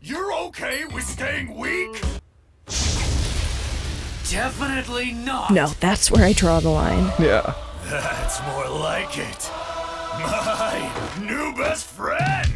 You're okay with staying weak? Definitely not. No, that's where I draw the line. Yeah. That's more like it. My new best friend!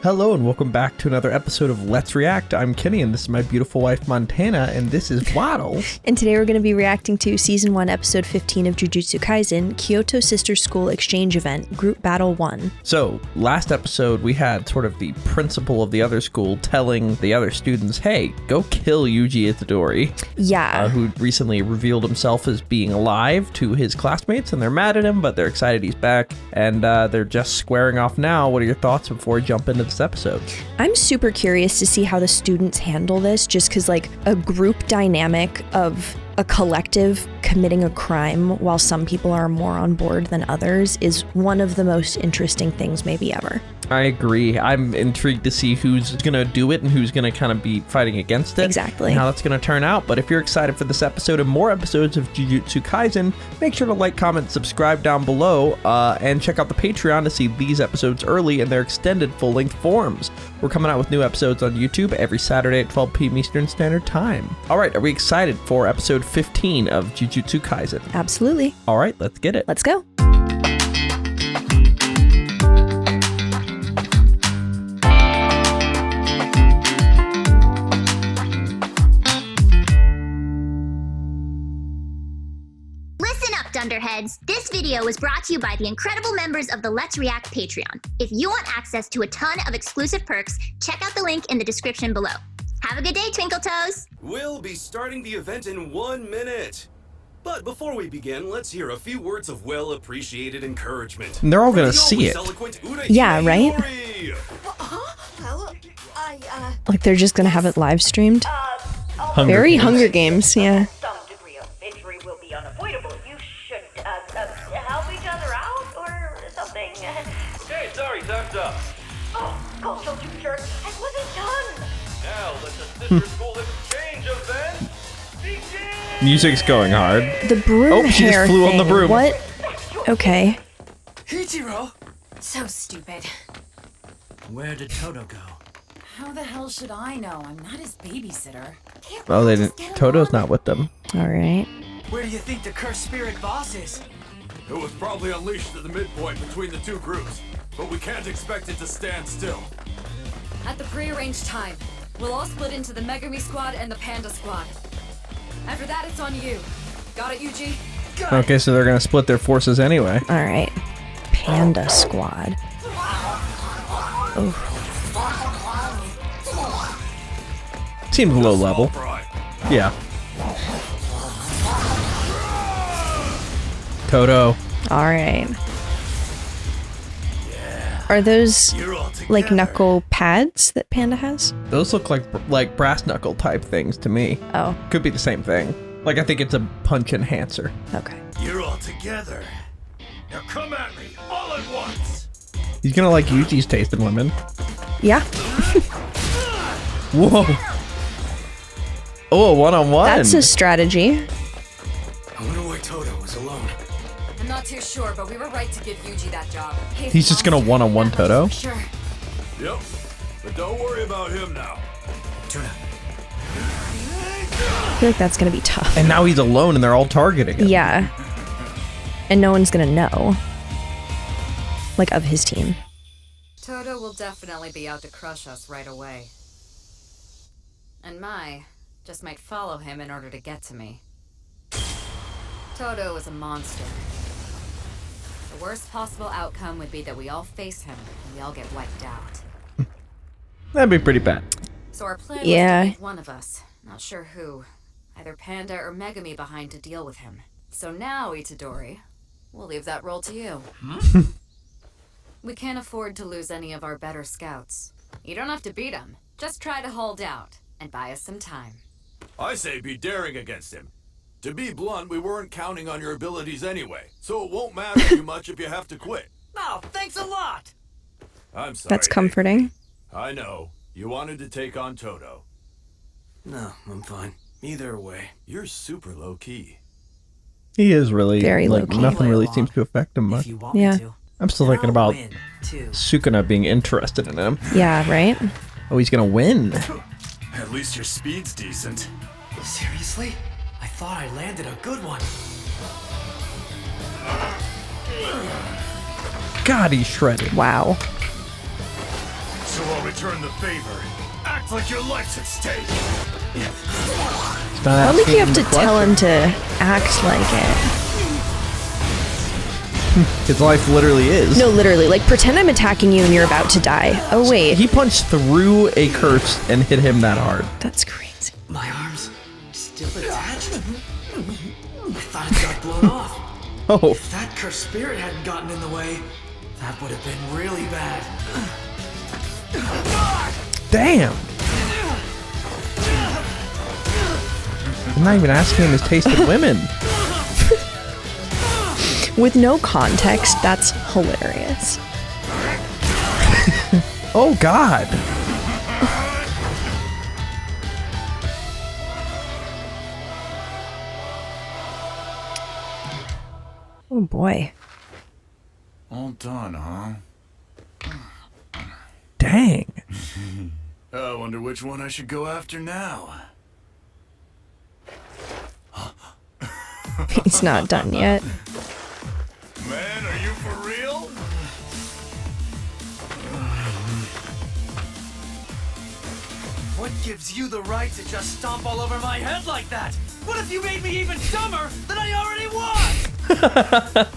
Hello and welcome back to another episode of Let's React. I'm Kenny and this is my beautiful wife Montana and this is Waddle. And today we're going to be reacting to Season 1, Episode 15 of Jujutsu Kaisen, Kyoto Sister School Exchange Event, Group Battle 1. So, last episode we had sort of the principal of the other school telling the other students, hey, go kill Yuji Itadori. Yeah. Who recently revealed himself as being alive to his classmates and they're mad at him, but they're excited he's back and they're just squaring off now. What are your thoughts before we jump into this episode? I'm super curious to see how the students handle this, just because like a group dynamic of a collective committing a crime while some people are more on board than others is one of the most interesting things maybe ever. I agree. I'm intrigued to see who's going to do it and who's going to kind of be fighting against it. Exactly. And how that's going to turn out. But if you're excited for this episode and more episodes of Jujutsu Kaisen, make sure to like, comment, subscribe down below, and check out the Patreon to see these episodes early in their extended full-length forms. We're coming out with new episodes on YouTube every Saturday at 12 p.m. Eastern Standard Time. All right, are we excited for episode 15 of Jujutsu Kaisen? Absolutely. All right, let's get it. Let's go. Dunderheads, this video was brought to you by the incredible members of the Let's React Patreon. If you want access to a ton of exclusive perks, check out the link in the description below. Have a good day, Twinkle Toes! We'll be starting the event in 1 minute. But before we begin, let's hear a few words of well-appreciated encouragement. And they're all gonna see it. Yeah, right? Like they're just gonna have it live streamed. Very Games. Hunger Games, yeah. Some degree of victory will be unavoidable. You should help each other out or something. Hey, sorry, time's up. Oh, go, don't you jerk! I wasn't done. Now let the sister school exchange event begin. Music's going hard. The broom Oh, she just hair flew on thing. the broom. What? Okay. Ichiro, So stupid. where did Todo go? How the hell should I know? I'm not his babysitter. Oh, they didn't. Todo's not with them. All right. Where do you think the cursed spirit boss is? It was probably unleashed at the midpoint between the two groups, but we can't expect it to stand still. At the prearranged time, we'll all split into the Megami squad and the Panda squad. After that, it's on you. Got it, Yuji? Okay, so they're gonna split their forces anyway. All right. Panda Squad. Oh. Seems low level. Right. Yeah. Todo. All right. Are those You're all like together. knuckle pads that Panda has? Those look like brass knuckle type things to me. Oh, Could be the same thing. Like I think it's a punch enhancer. okay. You're all together. Now come at me, all at once. He's gonna like Yuji's taste in women. Yeah, Whoa. Oh, a one-on-one. that's a strategy. I wonder why Todo was alone. I'm not too sure, but we were right to give Yuji that job. He's just gonna one-on-one Todo. Sure. Yep, but don't worry about him now. I feel like that's gonna be tough. And now he's alone and they're all targeting him. Yeah. And no one's gonna know. Like, of his team. Todo will definitely be out to crush us right away. And Mai just might follow him in order to get to me. Todo is a monster. The worst possible outcome would be that we all face him and we all get wiped out. That'd be pretty bad. So our plan Yeah. was to leave one of us, not sure who, either Panda or Megami behind to deal with him. So now, Itadori, we'll leave that role to you. We can't afford to lose any of our better scouts. You don't have to beat him. Just try to hold out and buy us some time. I say be daring against him. To be blunt, we weren't counting on your abilities anyway, so it won't matter too much if you have to quit. Oh, thanks a lot. I'm sorry. That's comforting. I know. You wanted to take on Todo. No, I'm fine. Either way. You're super low-key. He is really Very like low-key. nothing really Play seems to affect him If much. you want Yeah. me to. I'm still And thinking I'll about win, too. Sukuna being interested in him. Yeah, right? Oh, he's gonna win. At least your speed's decent. Seriously? I thought I landed a good one. God, he's shredded. Wow. So I'll return the favor. Act like your life's at stake. It's not I don't think asking you have to the tell question. him to act like it. His life literally is. No, literally. Like, pretend I'm attacking you and you're about to die. Oh, wait. He punched through a curse and hit him that hard. That's crazy. My arms still attached? I thought it got blown off. Oh, If that cursed spirit hadn't gotten in the way, that would have been really bad. damn. I'm not even asking him his taste of women. With no context, that's hilarious. Oh, God. Oh, boy. All done, huh? Dang. I wonder which one I should go after now. He's not done yet. Man, are you for real? What gives you the right to just stomp all over my head like that? What if you made me even dumber than I already was?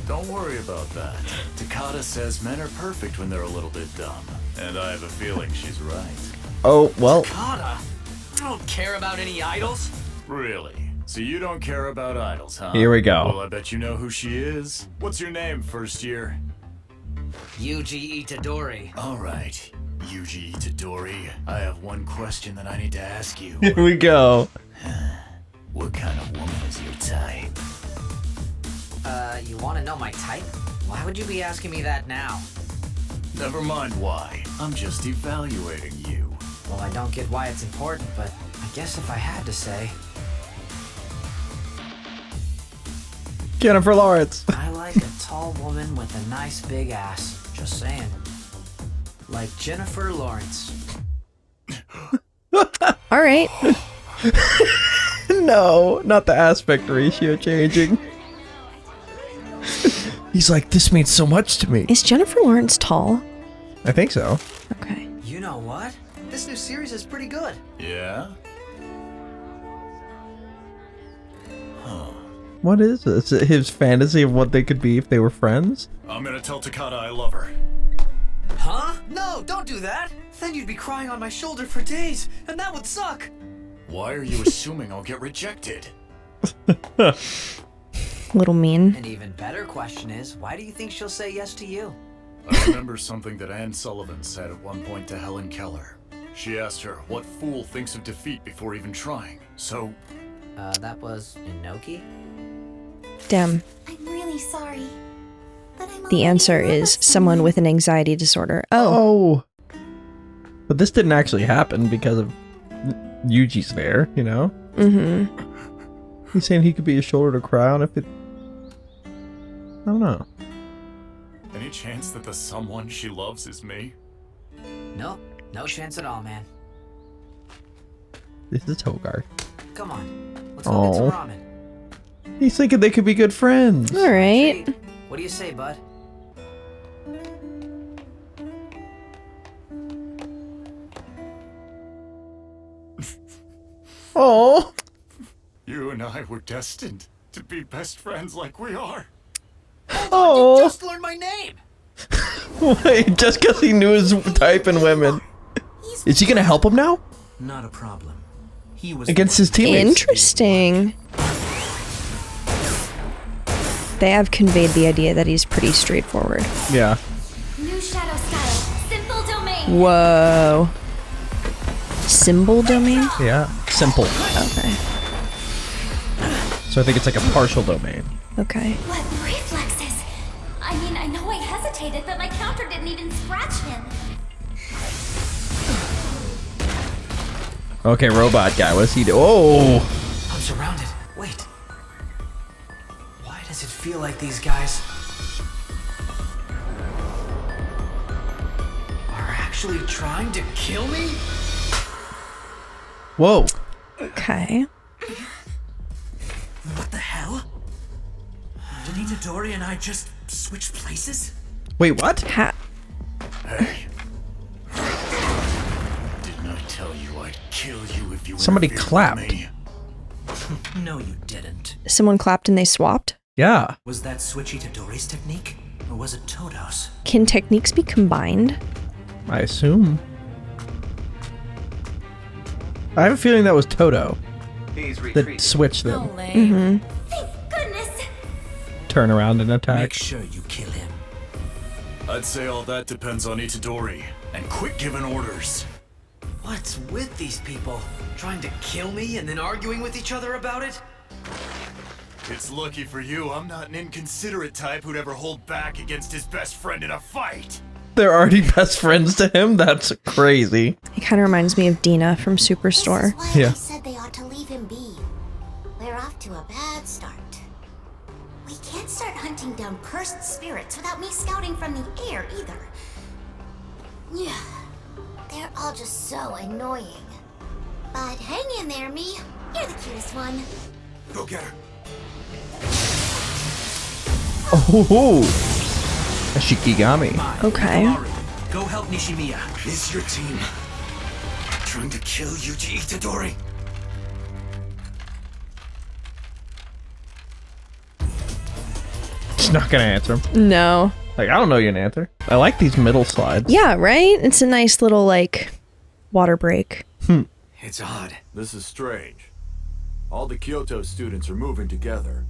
Don't worry about that. Takata says men are perfect when they're a little bit dumb. And I have a feeling she's right. Oh, well. Kata, I don't care about any idols. Really? So you don't care about idols, huh? Here we go. Well, I bet you know who she is. What's your name, first year? Yuji Itadori. All right. Yuji Itadori, I have one question that I need to ask you. Here we go. What kind of woman is your type? You want to know my type? Why would you be asking me that now? Never mind why. I'm just evaluating you. Well, I don't get why it's important, but I guess if I had to say, Jennifer Lawrence. I like a tall woman with a nice big ass. Just saying. Like Jennifer Lawrence. All right. No, not the aspect ratio changing. He's like, this means so much to me. Is Jennifer Lawrence tall? I think so. Okay. You know what? This new series is pretty good. Yeah? What is this? His fantasy of what they could be if they were friends? I'm gonna tell Takata I love her. Huh? No, don't do that. Then you'd be crying on my shoulder for days, and that would suck. Why are you assuming I'll get rejected? Little mean. An even better question is, why do you think she'll say yes to you? I remember something that Anne Sullivan said at one point to Helen Keller. She asked her, what fool thinks of defeat before even trying? So, That was Inoki? Damn. I'm really sorry. But I'm The answer is someone with an anxiety disorder. Oh. Oh. But this didn't actually happen because of Yuji's there, you know? Mm-hmm. He's saying he could be a shoulder to cry on if it... I don't know. any chance that the someone she loves is me? Nope, no chance at all, man. This is Hogarth. Come on, let's go get some ramen. He's thinking they could be good friends. All right. What do you say, bud? Oh. You and I were destined to be best friends like we are. Oh, you just learned my name. Wait, just because he knew his type in women. Is he gonna help him now? Not a problem. He was against his teammates. Interesting. They have conveyed the idea that he's pretty straightforward. Yeah. New shadow style. Simple domain. Whoa. Symbol domain? Yeah. Simple. Okay. So I think it's like a partial domain. Okay. What reflexes? I mean, I know I hesitated, but my counter didn't even scratch him. Okay, robot guy. What does he do? Oh. I'm surrounded. Wait. Why does it feel like these guys are actually trying to kill me? Whoa. Okay. What the hell? Did Itadori and I just switch places? Wait, what? Ha- Hey. Didn't I tell you I'd kill you if you Somebody interfered with clapped. me? No, you didn't. Someone clapped and they swapped? Yeah. Was that switch Itadori's technique? Or was it Todo's? Can techniques be combined? I assume. I have a feeling that was Todo that switched them. Oh, lame. Goodness. Turn around and attack. Make sure you kill him. I'd say all that depends on Itadori. And quit giving orders. What's with these people? Trying to kill me and then arguing with each other about it? It's lucky for you I'm not an inconsiderate type who'd ever hold back against his best friend in a fight. They're already best friends to him? That's crazy. He kind of reminds me of Dina from Superstore. This is why Yeah. I said they ought to leave him be. We're off to a bad start. We can't start hunting down cursed spirits without me scouting from the air either. Yeah, they're all just so annoying. But hang in there, me. You're the cutest one. Go get her. Oh, a Shikigami. Okay. Go help Nishimiya. Is your team trying to kill Yuji Itadori? She's not gonna answer him. No. Like, I don't know you can answer. I like these middle slides. Yeah, right? It's a nice little, like, water break. It's odd. This is strange. All the Kyoto students are moving together.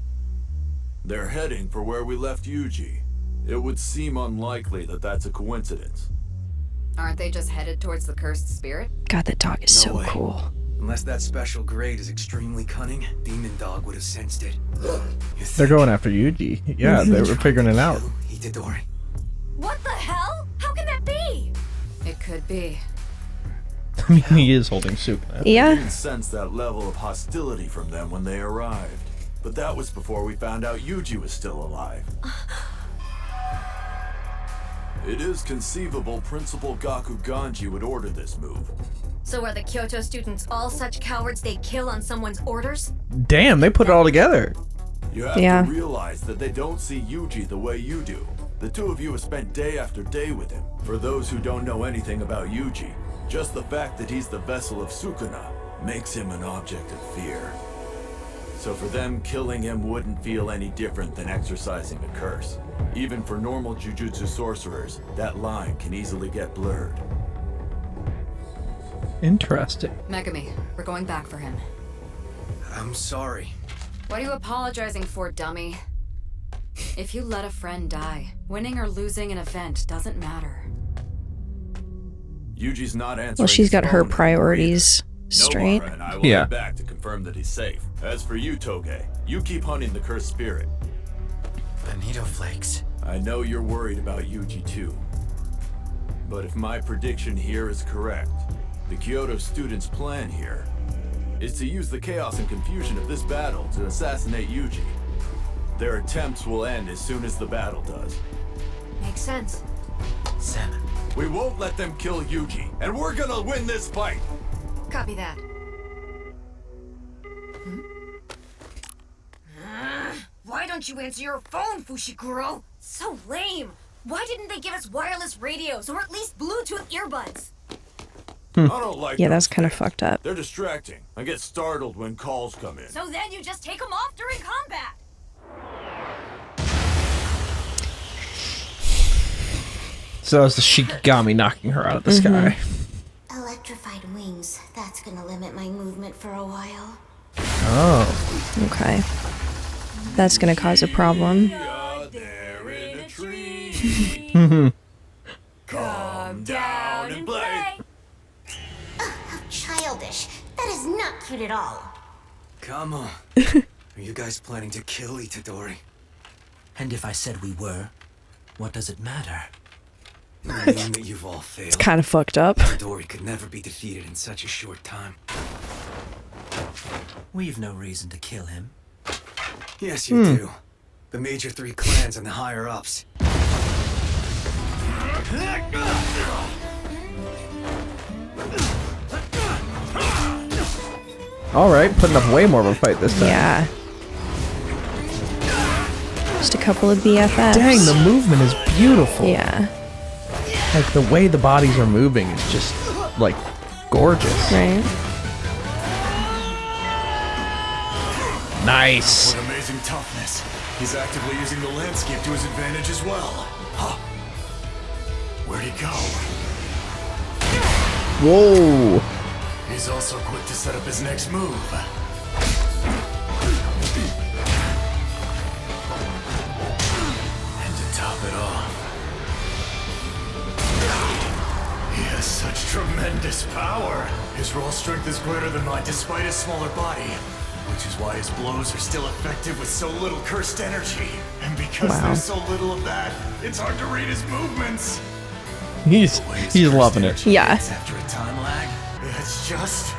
They're heading for where we left Yuji. It would seem unlikely that that's a coincidence. Aren't they just headed towards the cursed spirit? God, that dog is so way. cool. Unless that special grade is extremely cunning, Demon Dog would have sensed it. They're going after Yuji. Yeah, they were figuring it out. Itadori. What the hell? How can that be? It could be. I mean, he is holding Sukuna. I Yeah. didn't sense that level of hostility from them when they arrived. But that was before we found out Yuji was still alive. It is conceivable Principal Gaku Ganji would order this move. So are the Kyoto students all such cowards they kill on someone's orders? Damn, they put it all together. You have Yeah. to realize that they don't see Yuji the way you do. The two of you have spent day after day with him. For those who don't know anything about Yuji, just the fact that he's the vessel of Sukuna makes him an object of fear. So for them, killing him wouldn't feel any different than exercising a curse. Even for normal Jujutsu sorcerers, that line can easily get blurred. Interesting. Megami, we're going back for him. I'm sorry. What are you apologizing for, dummy? If you let a friend die, winning or losing an event doesn't matter. Yuji's not answering. Well, she's his got her phone. priorities straight. Nobara and I will Yeah. head back to confirm that he's safe. As for you, Toge, you keep hunting the cursed spirit. Bonito flakes. I know you're worried about Yuji too. But if my prediction here is correct, the Kyoto students' plan here is to use the chaos and confusion of this battle to assassinate Yuji. Their attempts will end as soon as the battle does. Makes sense. Salmon. We won't let them kill Yuji, and we're gonna win this fight! Copy that. Why don't you answer your phone, Fushiguro? So lame. Why didn't they give us wireless radios or at least Bluetooth earbuds? I don't like Yeah, those that's kind of things. fucked up. They're distracting. I get startled when calls come in. So then you just take them off during combat. So that was the Shikigami knocking her out of the sky. Electrified wings. That's gonna limit my movement for a while. Oh. Okay. That's gonna cause a problem. There in a tree. Calm down and play. How childish. That is not cute at all. Come on. Are you guys planning to kill Itadori? And if I said we were, what does it matter? Knowing that you've all failed. It's kind of fucked up. Itadori could never be defeated in such a short time. We've no reason to kill him. Yes, you do. The major three clans and the higher-ups. Alright, putting up way more of a fight this time. Yeah. Just a couple of BFFs. Dang, the movement is beautiful. Yeah. Like, the way the bodies are moving is just, like, gorgeous. Right. Nice. What amazing toughness. He's actively using the landscape to his advantage as well. Huh. Where'd he go? Whoa. He's also quick to set up his next move. And to top it off, he has such tremendous power. His raw strength is greater than mine despite his smaller body, which is why his blows are still effective with so little cursed energy. And because there's so little of that, it's hard to read his movements. He's loving it. Yeah. After a time lag, it's just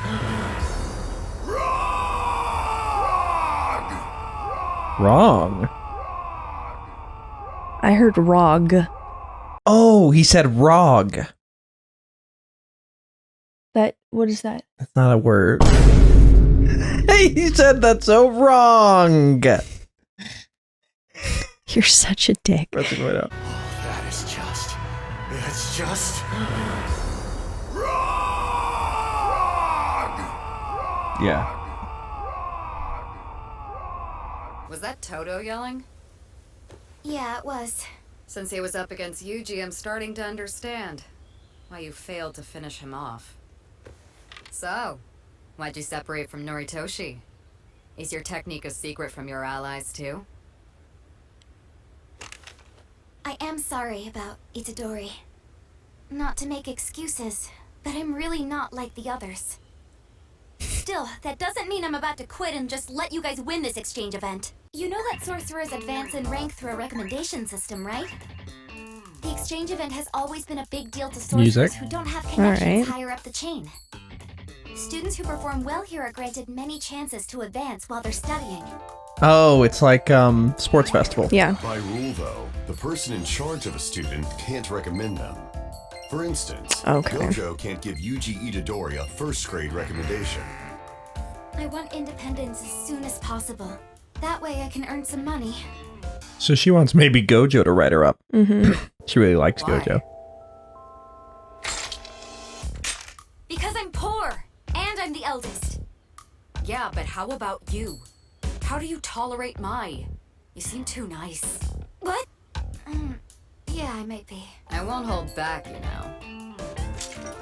Wrong. I heard ROG. Oh, he said ROG. What is that? That's not a word. He said that's so wrong. You're such a dick. Press it right out. that is just. It's just Yeah. Was that Todo yelling? Yeah, it was. Since he was up against Yuji, I'm starting to understand why you failed to finish him off. So, why'd you separate from Noritoshi? Is your technique a secret from your allies, too? I am sorry about Itadori. Not to make excuses, but I'm really not like the others. Still, that doesn't mean I'm about to quit and just let you guys win this exchange event. You know that sorcerers advance in rank through a recommendation system, right? The exchange event has always been a big deal to sorcerers who don't have connections higher up the chain. Students who perform well here are granted many chances to advance while they're studying. Oh, it's like sports festival. Yeah. By rule, though, the person in charge of a student can't recommend them. For instance, Gojo can't give Yuji Itadori a first grade recommendation. I want independence as soon as possible. That way I can earn some money. So she wants maybe Gojo to write her up. Mm-hmm. She really likes Gojo. Because I'm poor, and I'm the eldest. Yeah, but how about you? How do you tolerate Mai? You seem too nice. What? Yeah, I might be. I won't hold back, you know.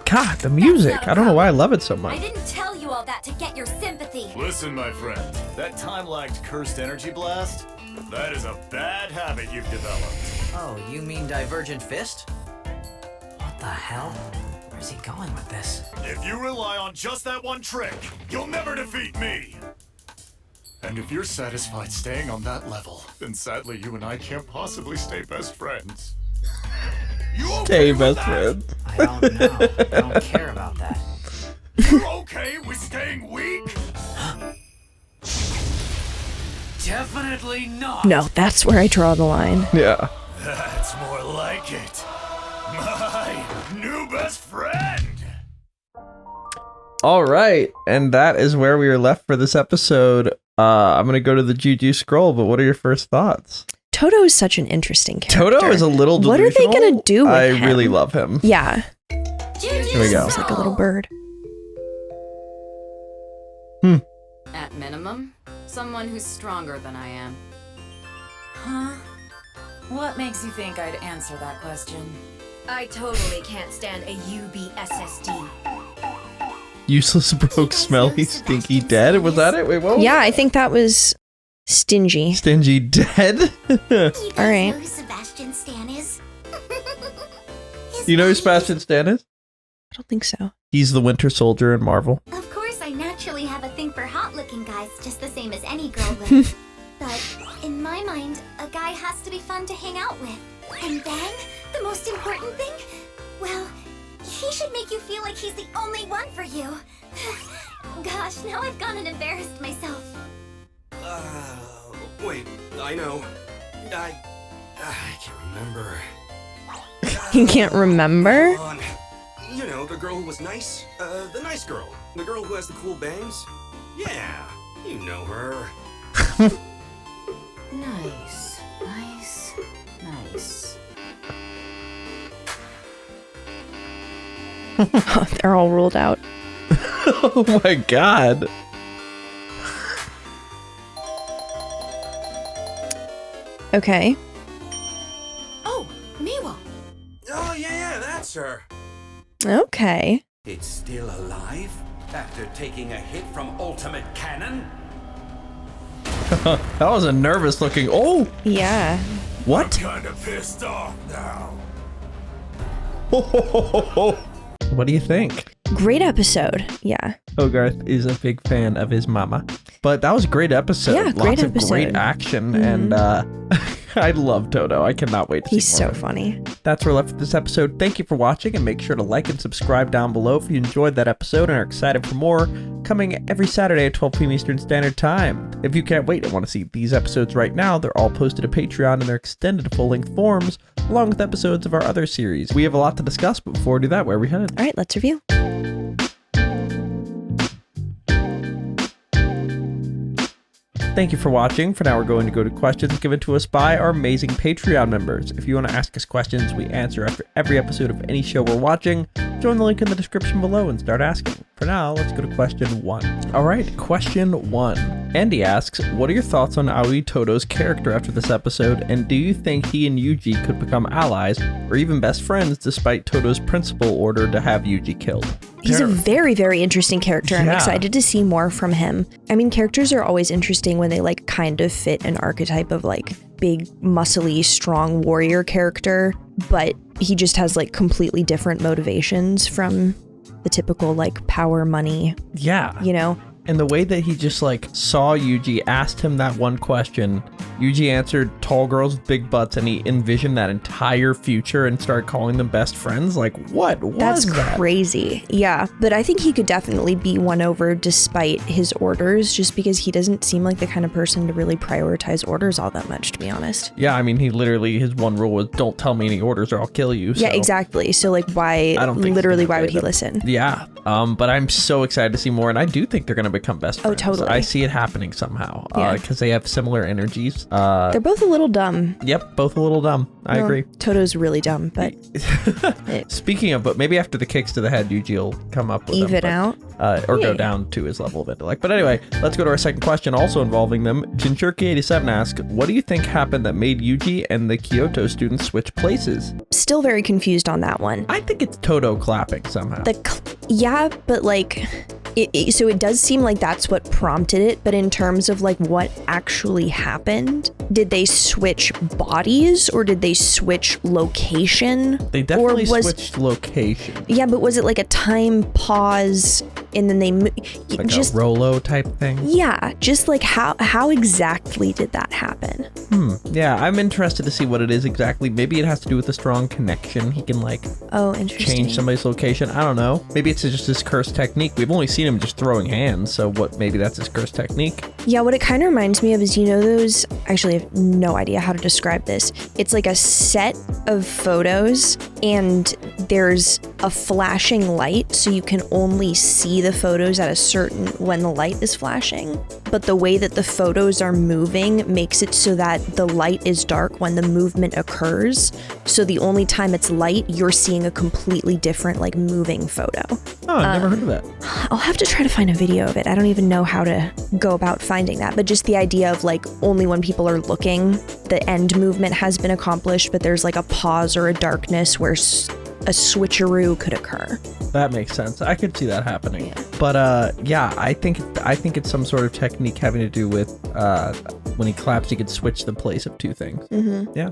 God, the music. I don't know why I love it so much. I didn't tell you all that to get your sympathy. Listen, my friend. That time-lagged cursed energy blast? That is a bad habit you've developed. Oh, you mean Divergent Fist? What the hell? Where's he going with this? If you rely on just that one trick, you'll never defeat me! And if you're satisfied staying on that level, then sadly you and I can't possibly stay best friends. You okay best friends. I don't know. I don't care about that. You're okay with staying weak? Definitely not. No, that's where I draw the line. Yeah. That's more like it. My new best friend! All right, and that is where we are left for this episode. I'm going to go to the Juju scroll, but what are your first thoughts? Toto is such an interesting character. Toto is a little delusional. What are they going to do with him? I really love him. Yeah. Here we go. He's like a little bird. At minimum, someone who's stronger than I am. Huh? What makes you think I'd answer that question? I totally can't stand a UBSSD. Useless, broke, smelly, stinky, dead. Was that it? Wait, what? Yeah, I think that was Stingy. Stingy, dead? All right. You know who Sebastian Stan is? You know who Sebastian Stan is? I don't think so. He's the Winter Soldier in Marvel. Of course, I naturally have a thing for hot-looking guys, just the same as any girl would. But in my mind, a guy has to be fun to hang out with. And then, the most important thing? Well, he should make you feel like he's the only one for you. Gosh, now I've gone and embarrassed myself. Wait, I know. I can't remember. You can't remember? You know, the girl who was nice? The nice girl. The girl who has the cool bangs? Yeah, you know her. Nice. Nice. Nice. They're all ruled out. Oh my god. Okay. Oh, Miwa. Oh, yeah, that's her. Okay. It's still alive after taking a hit from Ultimate Cannon? That was a nervous looking. Oh! Yeah. What? I'm kinda pissed off now. What do you think? Great episode. Yeah. Hogarth is a big fan of his mama. But that was a great episode. Yeah, great Lots episode. of great action. And I love Todo. I cannot wait to see more. He's so of him. funny. That's where we're left with this episode. Thank you for watching, and make sure to like and subscribe down below if you enjoyed that episode and are excited for more, coming every Saturday at 12 p.m. Eastern Standard Time. If you can't wait and want to see these episodes right now, they're all posted to Patreon in their extended full-length forms, along with episodes of our other series. We have a lot to discuss, but before we do that, where are we headed? All right, let's review. Thank you for watching. For now, we're going to go to questions given to us by our amazing Patreon members. If you want to ask us questions we answer after every episode of any show we're watching, join the link in the description below and start asking. For now, let's go to question 1. All right, question 1. Andy asks, what are your thoughts on Aoi Todo's character after this episode, and do you think he and Yuji could become allies or even best friends despite Todo's principal order to have Yuji killed? He's a very, very interesting character. I'm Yeah. excited to see more from him. I mean, characters are always interesting when they like kind of fit an archetype of like big, muscly, strong warrior character, but he just has like completely different motivations from the typical like power, money, Yeah. you know? And the way that he just like saw Yuji, asked him that one question, Yuji answered tall girls with big butts, and he envisioned that entire future and started calling them best friends. Like, what was That's that? crazy. Yeah. But I think he could definitely be won over despite his orders, just because he doesn't seem like the kind of person to really prioritize orders all that much, to be honest. Yeah, I mean, he literally, his one rule was don't tell me any orders or I'll kill you. Yeah, so exactly. So like why, I don't think literally he's gonna why would play he them. listen? Yeah, but I'm so excited to see more, and I do think they're going to become best friends. Oh, totally. I see it happening somehow, Yeah. because they have similar energies. They're both a little dumb. Yep, both a little dumb. I Well, agree. Todo's really dumb, but Speaking of, but maybe after the kicks to the head, Yuji will come up with them, even but- out. or go Yeah. down to his level of intellect. But anyway, let's go to our second question, also involving them. Jinchurki87 asks, what do you think happened that made Yuji and the Kyoto students switch places? Still very confused on that one. I think it's Todo clapping somehow. Yeah, but like, so it does seem like that's what prompted it, but in terms of like what actually happened, did they switch bodies or did they switch location? They definitely Or was- switched location. Yeah, but was it like a time pause and then they Like just a Rolo type thing? yeah, just like how exactly did that happen? Yeah, I'm interested to see what it is exactly. Maybe it has to do with a strong connection. He can like Oh, interesting. change somebody's location. I don't know. Maybe it's just his cursed technique. We've only seen him just throwing hands, so what? Maybe that's his cursed technique. Yeah, what it kind of reminds me of is, you know, those, actually I have no idea how to describe this. It's like a set of photos and there's a flashing light, so you can only see the photos at a certain, when the light is flashing. But the way that the photos are moving makes it so that the light is dark when the movement occurs. So the only time it's light, you're seeing a completely different, like, moving photo. Oh, I've never heard of that. I'll have to try to find a video of it. I don't even know how to go about finding that, but just the idea of like only when people are looking, the end movement has been accomplished, but there's like a pause or a darkness where a switcheroo could occur. That makes sense. I could see that happening. Yeah. But yeah, I think it's some sort of technique having to do with when he claps, he could switch the place of two things. Mm-hmm. Yeah,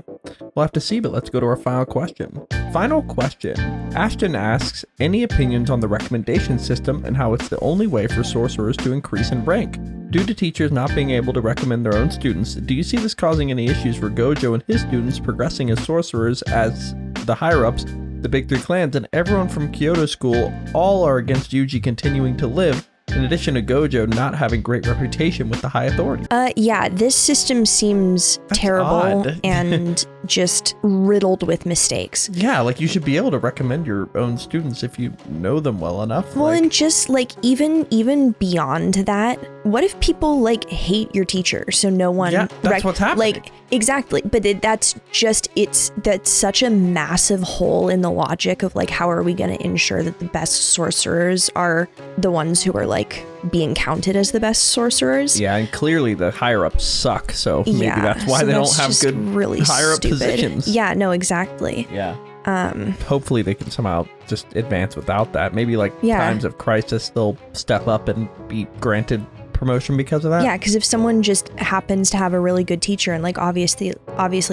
we'll have to see. But let's go to our final question. Final question. Ashton asks, any opinions on the recommendation system and how it's the only way for sorcerers to increase in rank? Due to teachers not being able to recommend their own students, do you see this causing any issues for Gojo and his students progressing as sorcerers, as the higher-ups, the big three clans, and everyone from Kyoto school all are against Yuji continuing to live, in addition to Gojo not having great reputation with the high authority. Yeah, this system seems terrible and just riddled with mistakes. Yeah, like you should be able to recommend your own students if you know them well enough. Well, and just like even beyond that, what if people like hate your teacher so no one? Yeah, that's what's happening. Like exactly, but that's such a massive hole in the logic of like how are we going to ensure that the best sorcerers are the ones who are like being counted as the best sorcerers? Yeah, and clearly the higher ups suck, so maybe that's why they don't have good really higher up stupid positions. Yeah, no, exactly. Yeah. Hopefully they can somehow just advance without that. Maybe like times of crisis they'll step up and be granted promotion because of that. Yeah, because if someone just happens to have a really good teacher and like obviously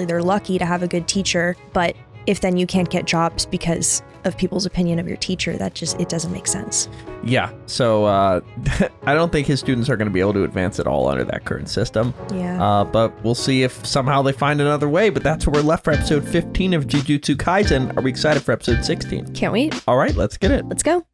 they're lucky to have a good teacher, but if then you can't get jobs because of people's opinion of your teacher, it doesn't make sense. Yeah, so I don't think his students are going to be able to advance at all under that current system. Yeah. But we'll see if somehow they find another way, but that's where we're left for episode 15 of Jujutsu Kaisen. Are we excited for episode 16? Can't wait. All right, let's get it. Let's go.